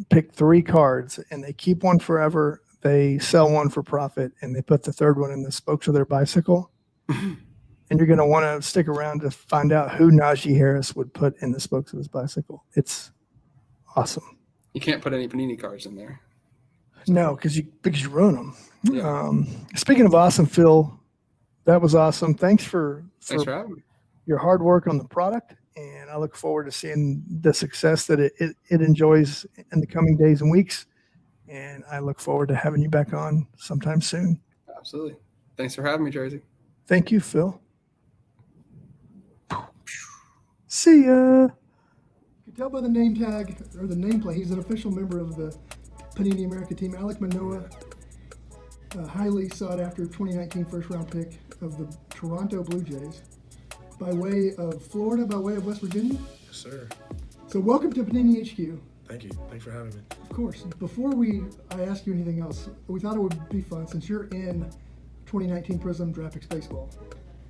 pick 3 cards, and they keep one forever. They sell one for profit, and they put the 3rd one in the spokes of their bicycle. And you're going to want to stick around to find out who Najee Harris would put in the spokes of his bicycle. It's awesome. You can't put any Panini cards in there. No, because you ruin them. Yeah. Speaking of awesome, Phil, that was awesome. Thanks for having me. Your hard work on the product, and I look forward to seeing the success that it enjoys in the coming days and weeks. And I look forward to having you back on sometime soon. Absolutely. Thanks for having me, Tracy. Thank you, Phil. See ya. You can tell by the name tag or the nameplate, he's an official member of the Panini America team. Alek Monoah, a highly sought after 2019 first round pick of the Toronto Blue Jays. By way of Florida, by way of West Virginia? Yes, sir. So welcome to Panini HQ. Thank you. Thanks for having me. Of course. Before I ask you anything else, we thought it would be fun, since you're in 2019 Prizm Baseball Baseball.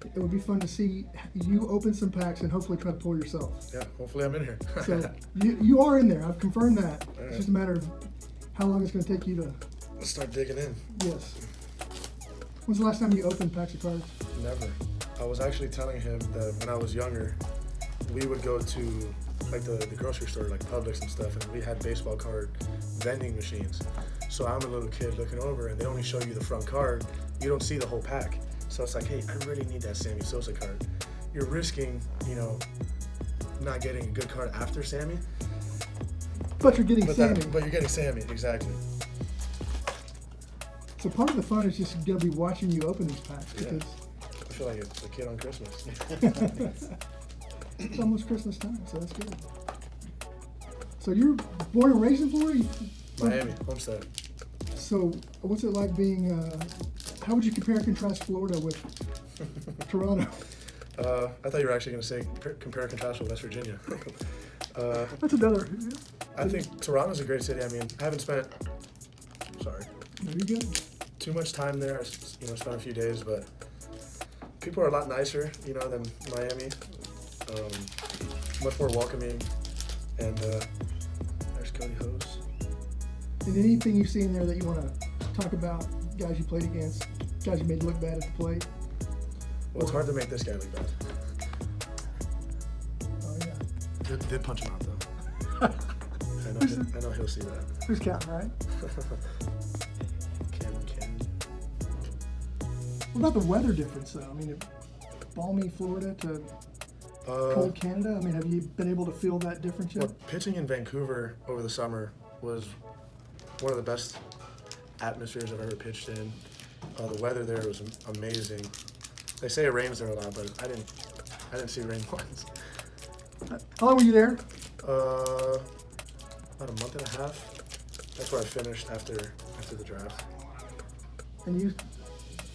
It would be fun to see you open some packs and hopefully try to pull yourself. Yeah, hopefully I'm in here. So you are in there. I've confirmed that. Right. It's just a matter of how long it's going to take you to. Let's start digging in. Yes. When's the last time you opened packs of cards? Never. I was actually telling him that when I was younger, we would go to like the grocery store, like Publix and stuff, and we had baseball card vending machines. So I'm a little kid looking over, and they only show you the front card. You don't see the whole pack. So it's like, hey, I really need that Sammy Sosa card. You're risking, not getting a good card after Sammy. But you're getting But Sammy. but you're getting Sammy, exactly. So part of the fun is just going to be watching you open these packs Yeah. because I feel like it's a kid on Christmas. it's almost Christmas time, so that's good. So you're born and raised in Florida? Miami, Homestead. So what's it like being, how would you compare and contrast Florida with Toronto? I thought you were actually going to say compare and contrast with West Virginia. That's another. I think Toronto's a great city. I mean, I haven't spent, There you go. too much time there. I spent a few days, but people are a lot nicer, than Miami. Much more welcoming. And there's Cody Hose. And anything you see in there that you want to talk about, guys you played against, guys you made look bad at the plate? Well, it's hard to make this guy look bad. Oh, yeah. Did punch him out, though. I know he'll see that. Who's counting, right? Cameron. What about the weather difference, though? I mean, balmy Florida to cold Canada? I mean, have you been able to feel that difference yet? Well, pitching in Vancouver over the summer was one of the best atmospheres I've ever pitched in. The weather there was amazing. They say it rains there a lot, but I didn't see rain once. How long were you there? About a month and a half. That's where I finished after the draft. And you,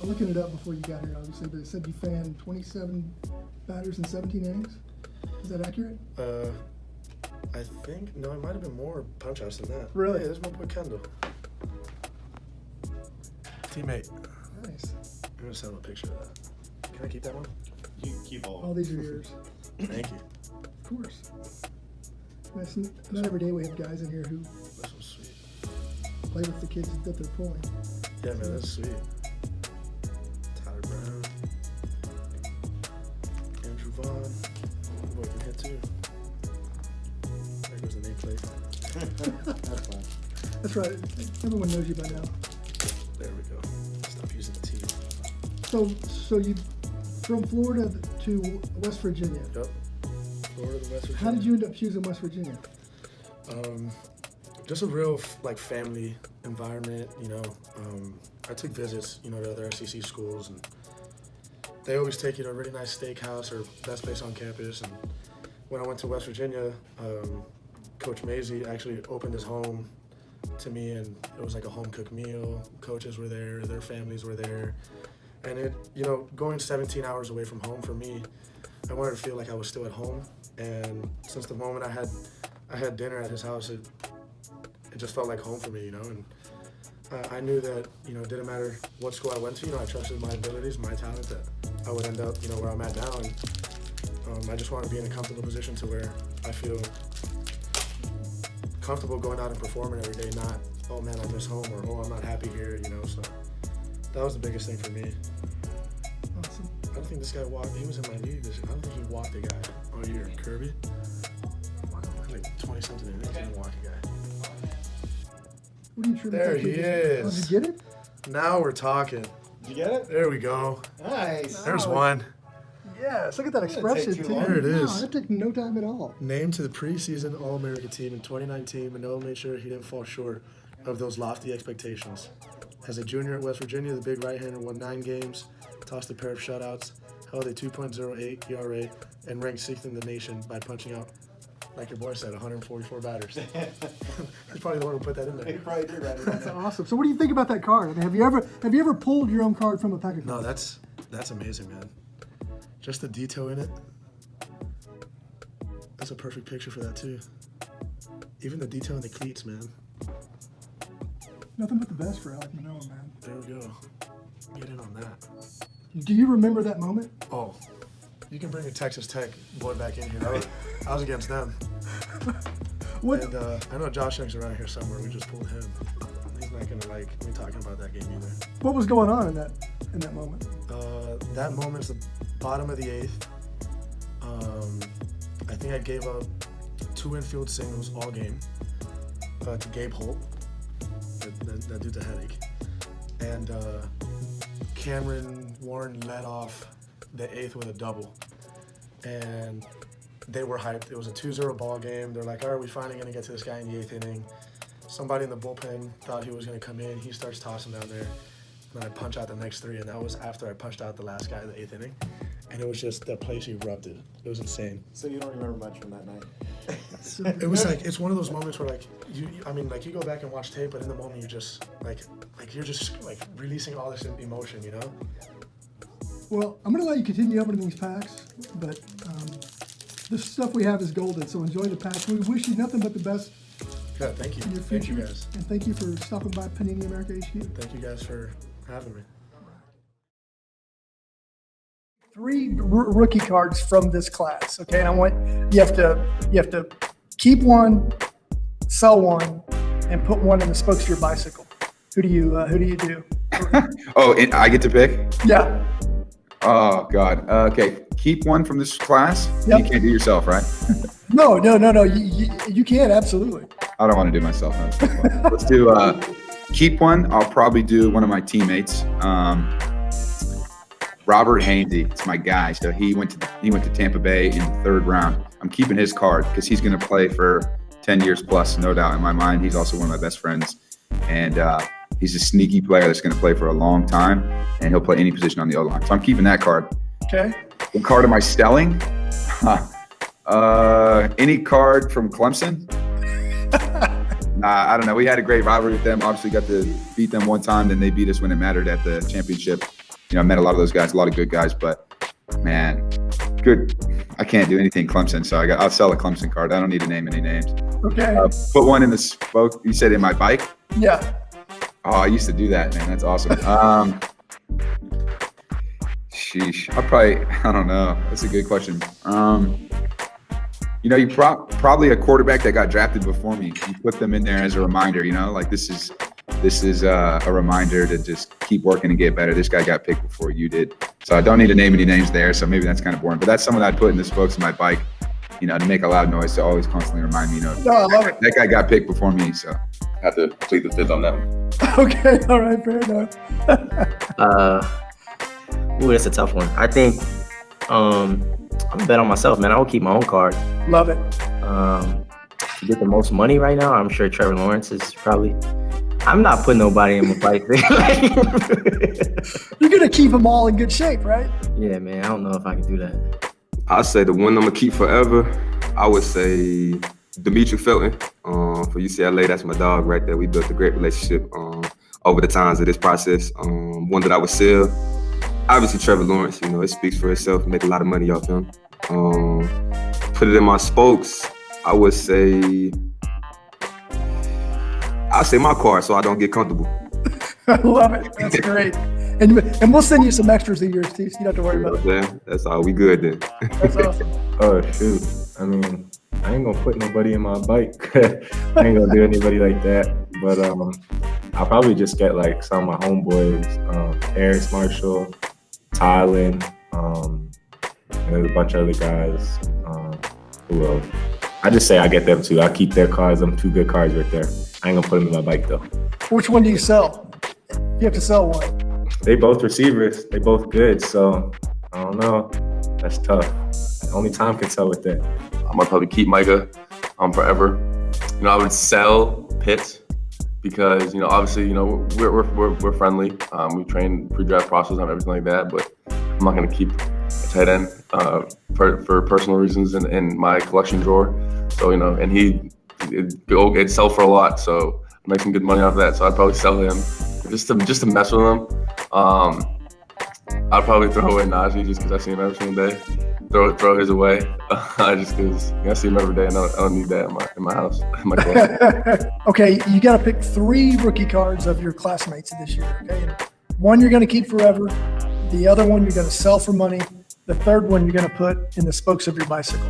I'm looking it up before you got here, obviously, but it said you fanned 27 batters in 17 innings. Is that accurate? I think, no, it might have been more punch-outs than that. Really? Yeah, there's my boy Kendall. Teammate. Nice. I'm going to send him a picture of that. Can I keep that one? You can keep all. All these are yours. Thank you. Of course. That's not every day we have guys in here who This one's sweet. play with the kids that they're pulling. Yeah, man, that's sweet. Tyler Brown. Andrew Vaughn. Boy can hit too. There goes the nameplate. That's fine. That's right. Everyone knows you by now. There we go. Stop using the T. So you from Florida to West Virginia. Yep. Florida to West Virginia. How did you end up choosing West Virginia? Just a real family environment, I took visits, to other SEC schools, and they always take you to a really nice steakhouse or best place on campus. And when I went to West Virginia, Coach Mazey actually opened his home to me, and it was like a home cooked meal. Coaches were there, their families were there, and it, going 17 hours away from home for me, I wanted to feel like I was still at home. And since the moment I had dinner at his house, it just felt like home for me, and I knew that, it didn't matter what school I went to, I trusted my abilities, my talent, that I would end up, where I'm at now. And I just want to be in a comfortable position to where I feel comfortable going out and performing every day, not, oh man, I miss home, or oh, I'm not happy here, so that was the biggest thing for me. Awesome. I don't think this guy walked, he was in my league this year. I don't think he walked a guy all year. Kirby? Like 20-something innings, he didn't walk a guy. What are you trimming? There he is. Oh, did you get it? Now we're talking. Did you get it? There we go. Nice. There's one. Yes. Look at that expression take too. too long. There it is. No, that took no time at all. Named to the preseason All-America team in 2019, Manoah made sure he didn't fall short of those lofty expectations. As a junior at West Virginia, the big right-hander won 9 games, tossed a pair of shutouts, held a 2.08 ERA, and ranked 6th in the nation by punching out, like your boy said, 144 batters. He's probably the one who put that in You there. probably did right. That's awesome. So what do you think about that card? I mean, have you ever pulled your own card from a pack of No, cards? that's amazing, man. Just the detail in it. That's a perfect picture for that too. Even the detail in the cleats, man. Nothing but the best for Alek Monoah, man. There we go. Get in on that. Do you remember that moment? Oh, you can bring a Texas Tech boy back in here. I was against them. What? And I know Josh Young's around here somewhere. We just pulled him. He's not gonna like me talking about that game either. What was going on in that moment? That moment's the bottom of the 8th. I think I gave up 2 infield singles all game to Gabe Holt, that dude's a headache. And Cameron Warren led off the 8th with a double. And they were hyped. It was a 2-0 ball game. They're like, all right, we finally going to get to this guy in the 8th inning. Somebody in the bullpen thought he was going to come in. He starts tossing down there. And then I punch out the next 3, and that was after I punched out the last guy in the 8th inning. And it was just, the place erupted. It was insane. So you don't remember much from that night? It was like, it's one of those moments where you go back and watch tape, but in the moment you just, you're just releasing all this emotion, you know? Well, I'm going to let you continue opening these packs, but the stuff we have is golden, so enjoy the packs. We wish you nothing but the best Yeah, thank you. in your Thank future. you guys. And thank you for stopping by Panini America HQ. Thank you guys for having me. 3 rookie cards from this class. Okay, and I want you have to keep one, sell one, and put one in the spokes of your bicycle. Who do you do? Oh, and I get to pick? Yeah. Oh, God. Okay. Keep one from this class. Yep. You can't do yourself, right? No. You can, absolutely. I don't want to do myself. No. Let's do keep one. I'll probably do one of my teammates. Robert Hainsey. It's my guy. So he went to Tampa Bay in the 3rd round. I'm keeping his card because he's going to play for 10 years plus, no doubt in my mind. He's also one of my best friends. And he's a sneaky player that's going to play for a long time, and he'll play any position on the O-line. So I'm keeping that card. Okay. What card am I selling? Any card from Clemson? Nah, I don't know. We had a great rivalry with them. Obviously got to beat them one time. Then they beat us when it mattered at the championship. You know, I met a lot of those guys, a lot of good guys, but man, good. I can't do anything Clemson, so I'll sell a Clemson card. I don't need to name any names. Okay. Put one in the spoke. You said in my bike? Yeah. Oh, I used to do that, man. That's awesome. Sheesh. I don't know. That's a good question. You know, you probably a quarterback that got drafted before me. You put them in there as a reminder, you know, like this is a reminder to just keep working and get better. This guy got picked before you did. So I don't need to name any names there. So maybe that's kind of boring, but that's someone I'd put in the spokes of my bike, you know, to make a loud noise, to always constantly remind me, you know, No, I love it. that guy got picked before me. So I have to plead the fifth on that one. Okay. All right. Fair enough. Ooh, that's a tough one. I think I'm gonna bet on myself, man. I will keep my own card. Love it. To get the most money right now, I'm sure Trevor Lawrence is probably. I'm not putting nobody in my fight. You're gonna keep them all in good shape, right? Yeah, man. I don't know if I can do that. I'd say the one I'm gonna keep forever, I would say Demetri Felton for UCLA. That's my dog right there. We built a great relationship over the times of this process. One that I would sell. Obviously, Trevor Lawrence, you know, it speaks for itself. Make a lot of money off him. Put it in my spokes. I would say, I'll say my card so I don't get comfortable. I love it. That's great. And we'll send you some extras of yours too, so you don't have to worry about it. That's all. We good then. That's awesome. Oh, shoot. I mean, I ain't gonna put nobody in my bike. I ain't gonna do anybody like that. But I'll probably just get like some of my homeboys, Harris Marshall, Tylen, and there's a bunch of other guys. Who else? I just say I get them too. I keep their cards. Them 2 good cards right there. I ain't gonna put them in my bike though. Which one do you sell? You have to sell one. They both receivers. They both good. So I don't know. That's tough. Only time can tell with that. I'm gonna probably keep Micah forever. You know, I would sell Pitt because, you know, obviously, you know, we're friendly. We train pre-draft process and everything like that, but I'm not gonna keep a tight end for personal reasons in my collection drawer. So, you know, and it'd sell for a lot, so I make some good money off of that. So I'd probably sell him just to mess with him. I'd probably throw away Najee just because I see him every single day. Throw his away just because I see him every day, and I don't need that in my house. In my club. Okay, you got to pick 3 rookie cards of your classmates this year. Okay, and one you're going to keep forever. The other one you're going to sell for money. The third one you're going to put in the spokes of your bicycle.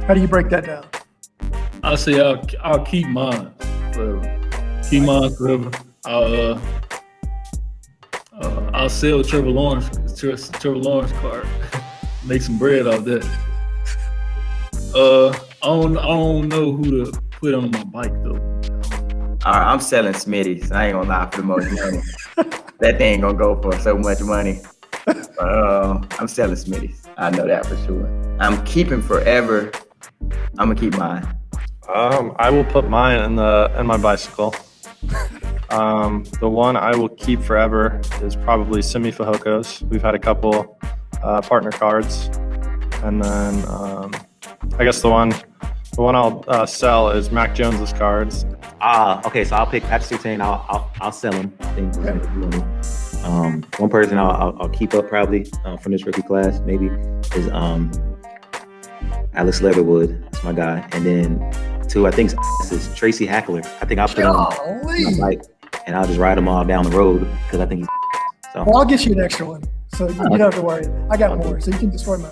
How do you break that down? I'll say I'll keep mine forever. Keep mine forever. I'll sell Trevor Lawrence card. Make some bread off that. I don't know who to put on my bike though. All right, I'm selling Smitty's. I ain't gonna lie, for the most money. That thing gonna go for so much money. I'm selling Smitty's. I know that for sure. I'm keeping forever. I'm gonna keep mine. I will put mine in my bicycle. The one I will keep forever is probably Simi Fajoko's. We've had a couple partner cards, and then I guess the one I'll sell is Mac Jones's cards. Okay, so I'll pick Patrick Surtain. I'll sell him. I think one person I'll keep up probably from this rookie class maybe is Alex Leatherwood. That's my guy. And then two, I think is Tracy Hackler. I think I'll put him on my bike and I'll just ride him all down the road because I think he's so. Well, I'll get you an extra one, so you don't have to worry. I got more, so you can destroy mine.